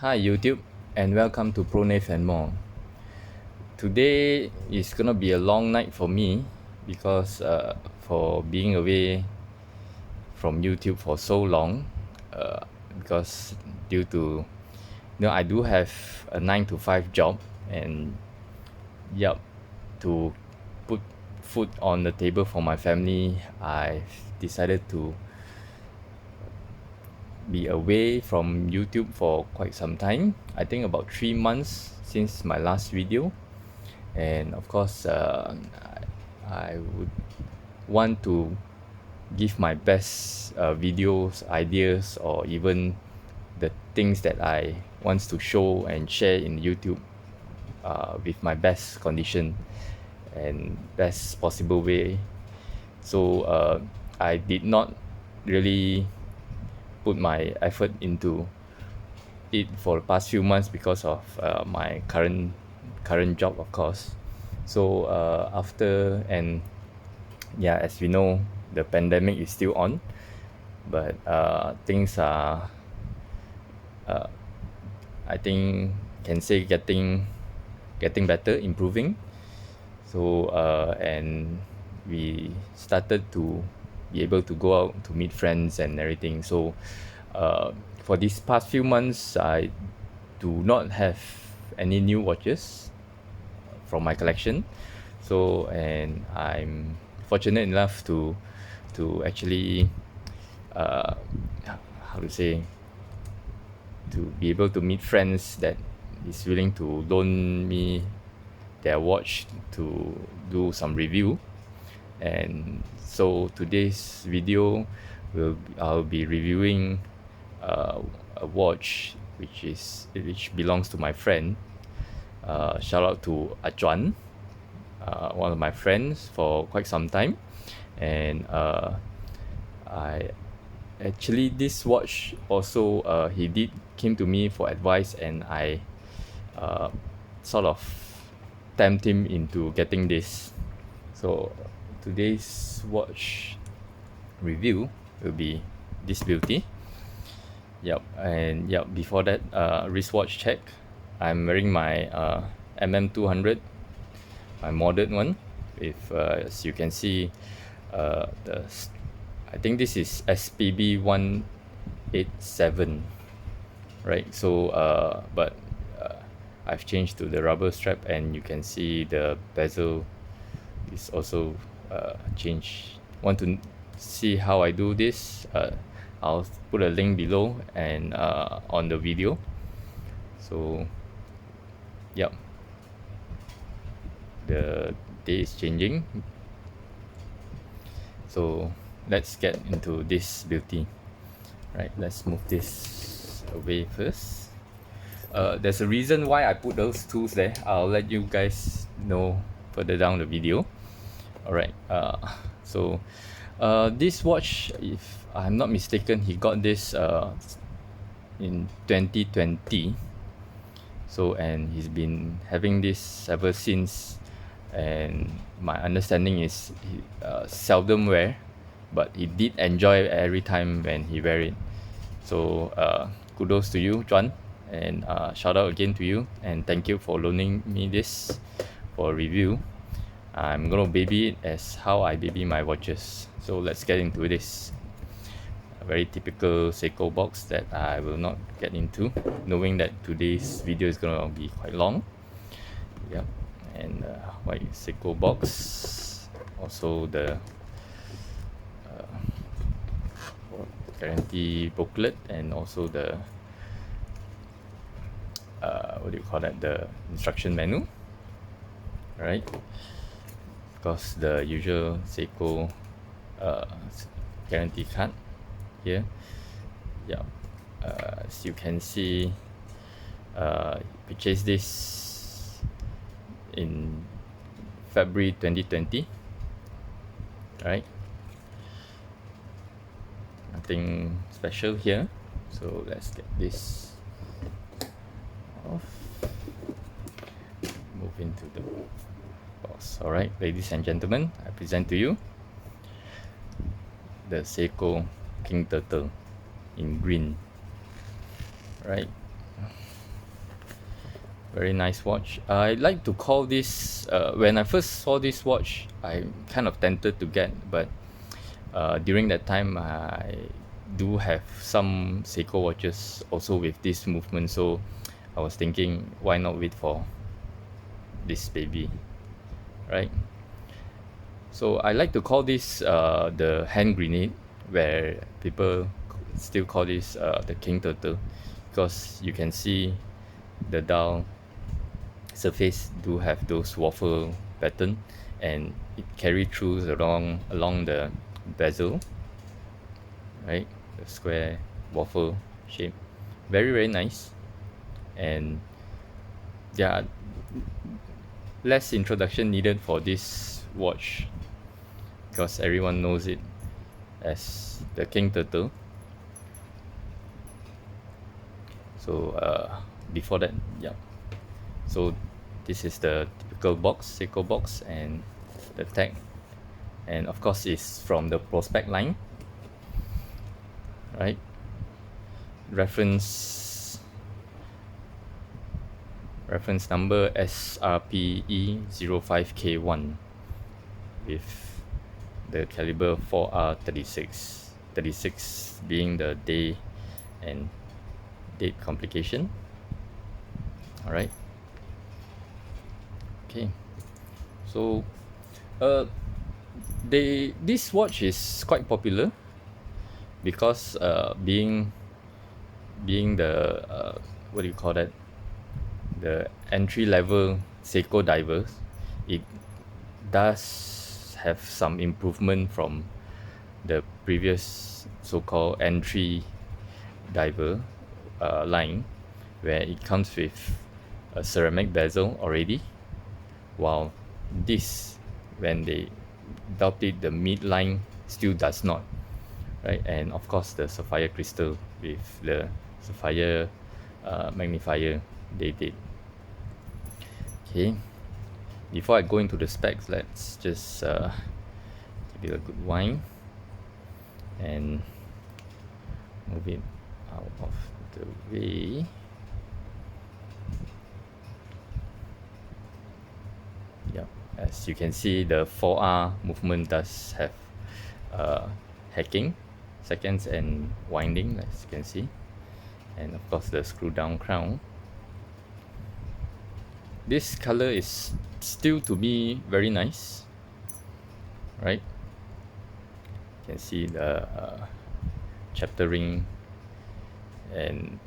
Hi YouTube and welcome to ProNav and more. Today is gonna be a long night for me because for being away from YouTube for so long, uh, because due to I do have a 9 to 5 job, and yup, to put food on the table for my family, I decided to be away from YouTube for quite some time. I think about 3 months since my last video, and of course, I would want to give my best videos, ideas, or even the things that I wants to show and share in YouTube with my best condition and best possible way. So I did not really put my effort into it for the past few months because of my current job, of course. So after, and yeah, as we know, the pandemic is still on, but things are, I think, can say getting better, improving. So and we started to be able to go out to meet friends and everything. So for these past few months, I do not have any new watches from my collection. So, and I'm fortunate enough to actually uh, how to say, to be able to meet friends that is willing to loan me their watch to do some review. And so today's video I'll be reviewing a watch which belongs to my friend. Shout out to Juan, one of my friends for quite some time, and I actually, this watch also, he did came to me for advice, and I uh, sort of tempt him into getting this. So today's watch review will be this beauty. Yep, and yep, before that, wristwatch check. I'm wearing my MM200, my modern one, with as you can see, I think this is SPB187, right? So but I've changed to the rubber strap, and you can see the bezel is also changed. Want to see how I do this? I'll put a link below and on the video. So yep, the day is changing. So let's get into this beauty. Right, let's move this away first. There's a reason why I put those tools there. I'll let you guys know further down the video. Alright, so this watch, if I'm not mistaken, he got this in 2020. So, and he's been having this ever since, and my understanding is he seldom wear, but he did enjoy every time when he wear it. So kudos to you, Juan, and shout out again to you, and thank you for loaning me this for review. I'm gonna baby it as how I baby my watches. So let's get into this. A very typical Seiko box that I will not get into, knowing that today's video is gonna be quite long. Yep, and white Seiko box. Also the guarantee booklet, and also the what do you call that, the instruction manual, right? Of course, the usual Seiko guarantee card here. Yeah, as you can see, purchased this in February 2020, right? Nothing special here, so let's get this off, move into the box. All right, ladies and gentlemen, I present to you the Seiko King Turtle in green, right? Very nice watch. I like to call this, when I first saw this watch, I kind of tempted to get, but during that time, I do have some Seiko watches also with this movement, so I was thinking, why not wait for this baby, right? So I like to call this the hand grenade, where people still call this the King Turtle, because you can see the dial surface do have those waffle pattern, and it carry through along the bezel, right? The square waffle shape, very nice. And yeah, less introduction needed for this watch because everyone knows it as the King Turtle. So before that, yeah, so this is the typical box, Seiko box, and the tag, and of course it's from the prospect line, right? Reference number SRPE05K1 with the caliber 4R36, 36 being the day and date complication. All right. Okay. So this watch is quite popular because being the what do you call that, the entry level Seiko divers, it does have some improvement from the previous so-called entry diver line, where it comes with a ceramic bezel already, while this, when they adopted the midline, still does not, right? And of course the sapphire crystal with the sapphire magnifier they did. Okay, before I go into the specs, let's just give it a good wind and move it out of the way. Yep, as you can see, the 4R movement does have hacking seconds and winding, as you can see, and of course the screw down crown. This color is still, to me, very nice, right? You can see the chapter ring and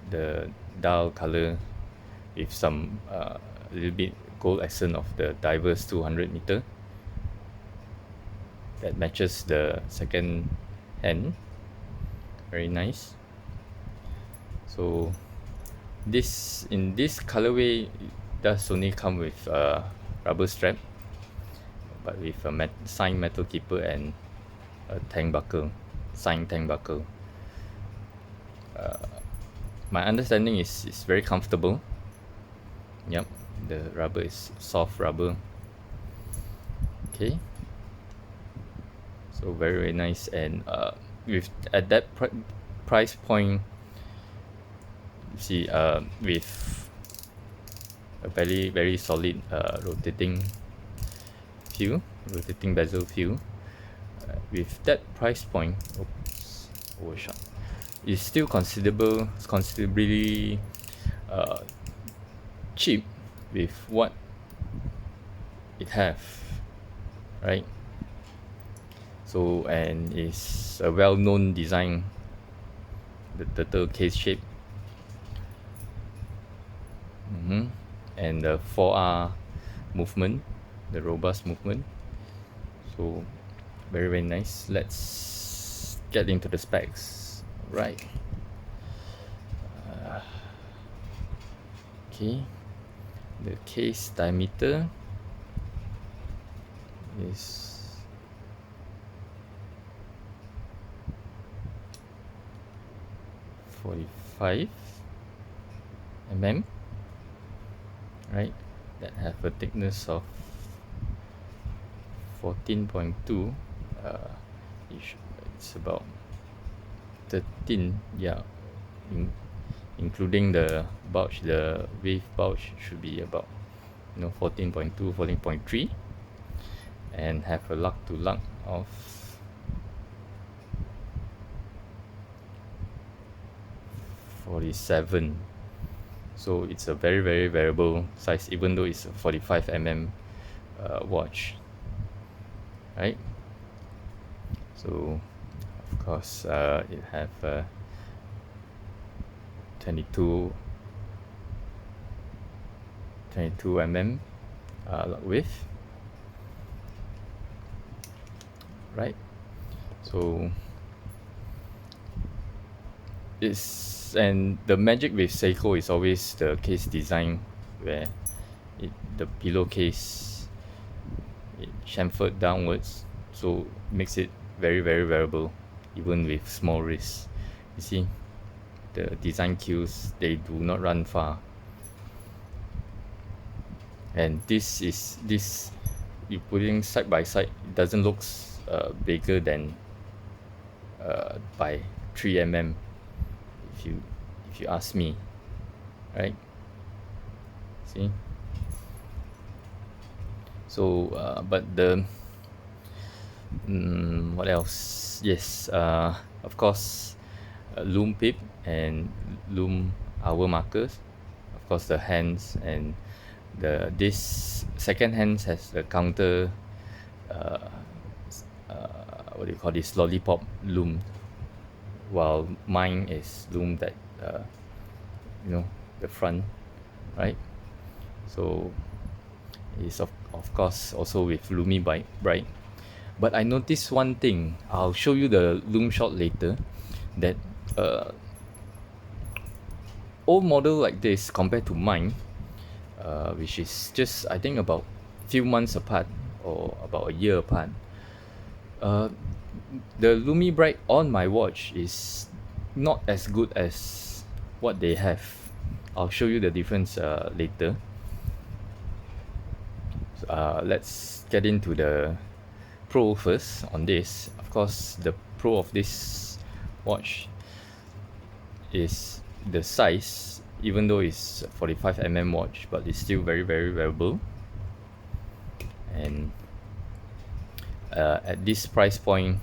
the dial color with some a little bit gold accent of the diver's 200 meter that matches the second hand. Very nice. So this, in this colorway, it does only come with a rubber strap, but with a signed metal keeper and a tank buckle, signed tank buckle. My understanding is it's very comfortable. Yep, the rubber is soft rubber. Okay, so very nice. And with at that price point, you see, with a very solid rotating bezel feel, with that price point, oops, overshot, is still considerably cheap with what it have, right? So, and it's a well-known design, the turtle case shape, and the 4R movement, the robust movement. So very nice. Let's get into the specs, right? Okay, the case diameter is 45 mm, right? That have a thickness of 14.2. It's about 13, yeah, including the pouch. The wave pouch should be about 14.2, 14.3, and have a lug to lug of 47. So it's a very, very variable size, even though it's a 45 mm watch, right? So of course it have 22 mm lug width, right? So and the magic with Seiko is always the case design, where the pillowcase chamfered downwards, so makes it very, very variable even with small wrists. You see, the design cues, they do not run far. And this you putting side by side, it doesn't look bigger than by 3 mm, if you ask me, right? See, so but the what else? Yes, of course, loom pip and loom hour markers. Of course, the hands, and this second hands has the counter what do you call this, lollipop loom, while mine is loomed at the front, right? So it's of course also with Lumi Bright. But I noticed one thing. I'll show you the loom shot later, that old model like this compared to mine, which is just, I think, about few months apart or about a year apart, the Lumi Bright on my watch is not as good as what they have. I'll show you the difference later. Let's get into the Pro first on this. Of course, the Pro of this watch is the size, even though it's a 45 mm watch, but it's still very, very variable. And at this price point,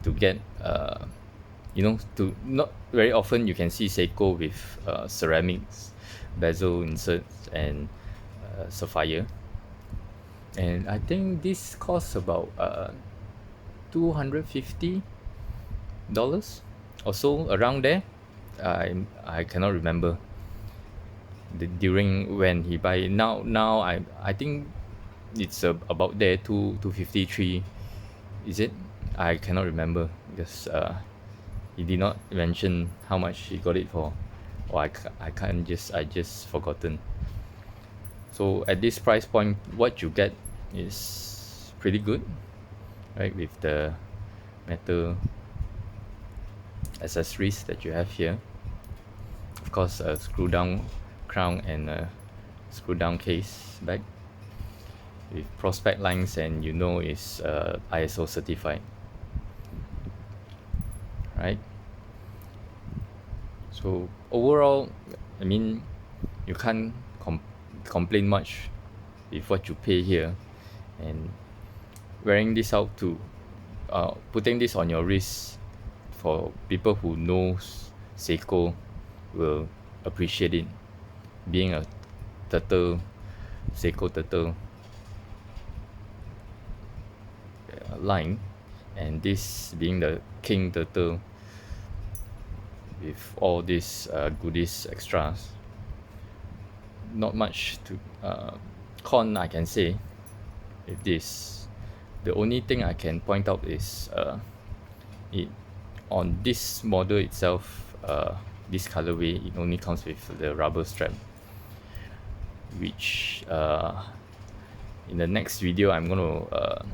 to get to not very often you can see Seiko with ceramics bezel inserts and sapphire, and I think this costs about $250 or so, around there. I cannot remember during when he buy. Now I think it's about there, 253. Is it? I cannot remember, because he did not mention how much he got it for, or I just forgotten. So at this price point, what you get is pretty good, right? With the metal accessories that you have here. Of course, a screw down crown and a screw down case back with prospect lines, and is ISO certified, right? So overall, I mean, you can't complain much with what you pay here. And wearing this out to putting this on your wrist, for people who knows Seiko will appreciate it, being a turtle, Seiko turtle line, and this being the King Turtle with all these goodies, extras. Not much to con I can say with this. The only thing I can point out is it on this model itself, this colorway, it only comes with the rubber strap, which in the next video I'm going to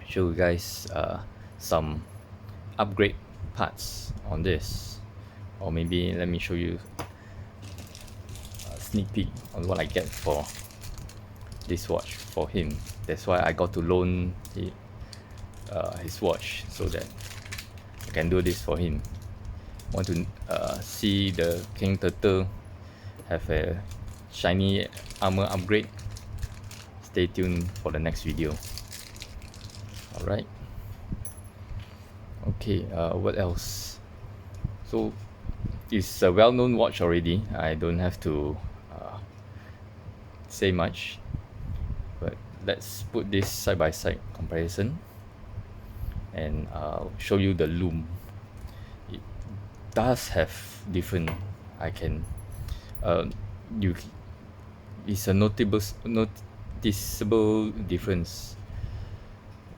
show you guys some upgrade parts on this, or maybe let me show you a sneak peek on what I get for this watch for him. That's why I got to loan his watch, so that I can do this for him. want to see the King Turtle have a shiny armor upgrade, stay tuned for the next video. Alright. Okay, what else? So it's a well-known watch already. I don't have to say much, but let's put this side by side comparison and show you the lume. It does have different, I can it's a noticeable difference,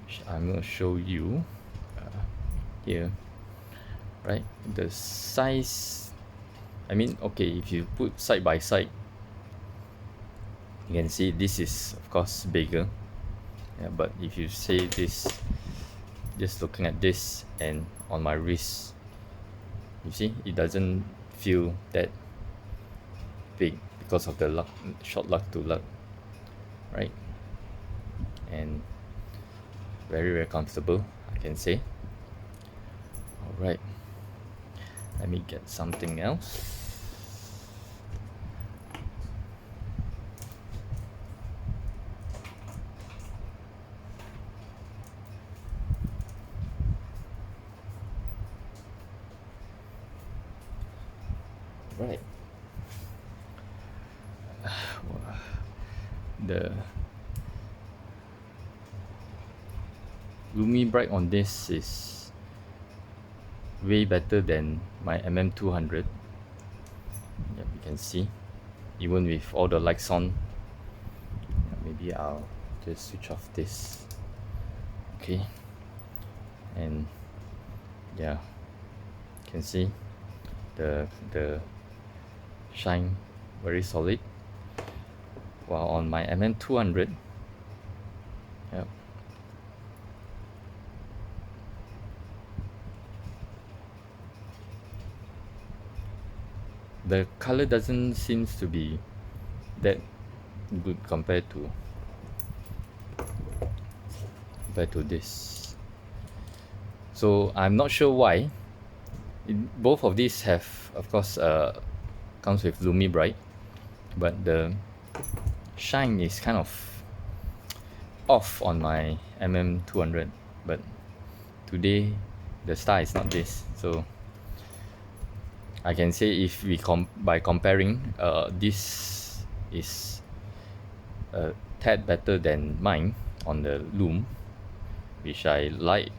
which I'm going to show you here. Right, the size, I mean, okay, if you put side by side, you can see this is of course bigger, yeah, but if you say this, just looking at this and on my wrist, you see it doesn't feel that big because of the lug, short lug to lug, right? And very comfortable, I can say. All right, let me get something else. Right, the Lumi Bright on this is way better than my MM200. Yeah, you can see, even with all the lights on. Maybe I'll just switch off this. Okay, and yeah, you can see the shine very solid, while on my MM200, yeah, the color doesn't seems to be that good compared to this. So I'm not sure why. Both of these have, of course, comes with Lumi Bright, but the shine is kind of off on my MM200. But today the star is not this, so I can say if we by comparing, this is a tad better than mine on the loom, which I like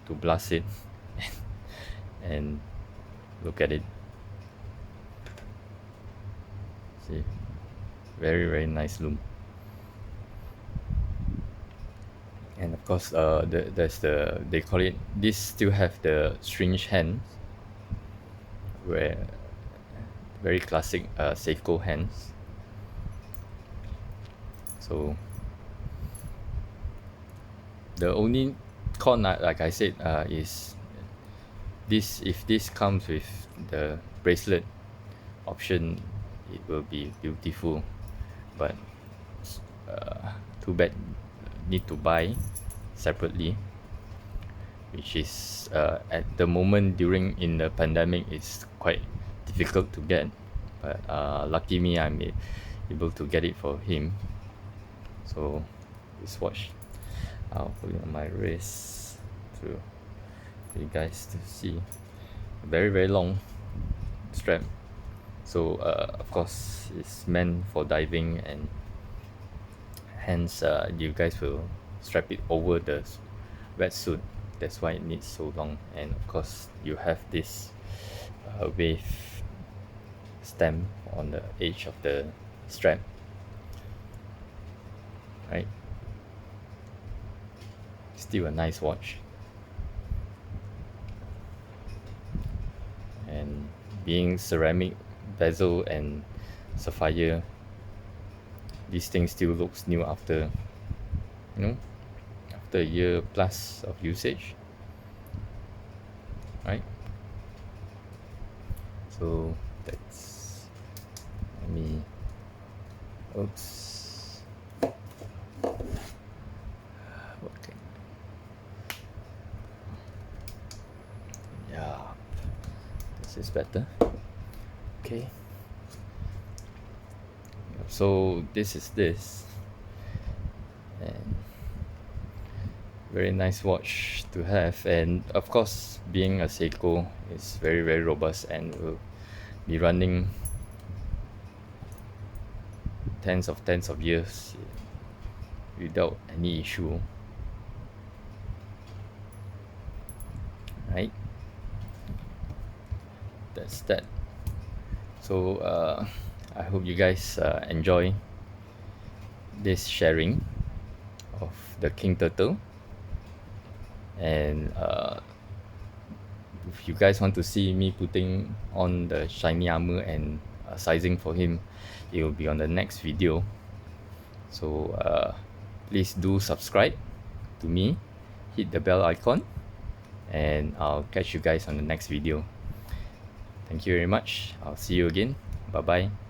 to blast it and look at it. See, very nice loom. And of course, there's they call it, this still have the strange hands, where very classic Seiko hands. So the only con, like I said, is this, if this comes with the bracelet option, it will be beautiful, but too bad, need to buy separately, which is at the moment during in the pandemic is quite difficult to get. But lucky me, I'm able to get it for him. So this watch, I'll put it on my wrist for you guys to see. Very long strap, so of course it's meant for diving, and hence you guys will strap it over the wetsuit. That's why it needs so long. And of course you have this wave stamp on the edge of the strap, right? Still a nice watch, and being ceramic bezel and sapphire, this thing still looks new after, after a year plus of usage, right? So that's, let me, oops, okay, yeah, better. Okay, so this is this, and very nice watch to have. And of course, being a Seiko, is very very robust and will be running tens of years without any issue, right? That's that. So I hope you guys enjoy this sharing of the King Turtle. And if you guys want to see me putting on the shiny armor and sizing for him, it will be on the next video. So please do subscribe to me, hit the bell icon, and I'll catch you guys on the next video. Thank you very much. I'll see you again. Bye bye.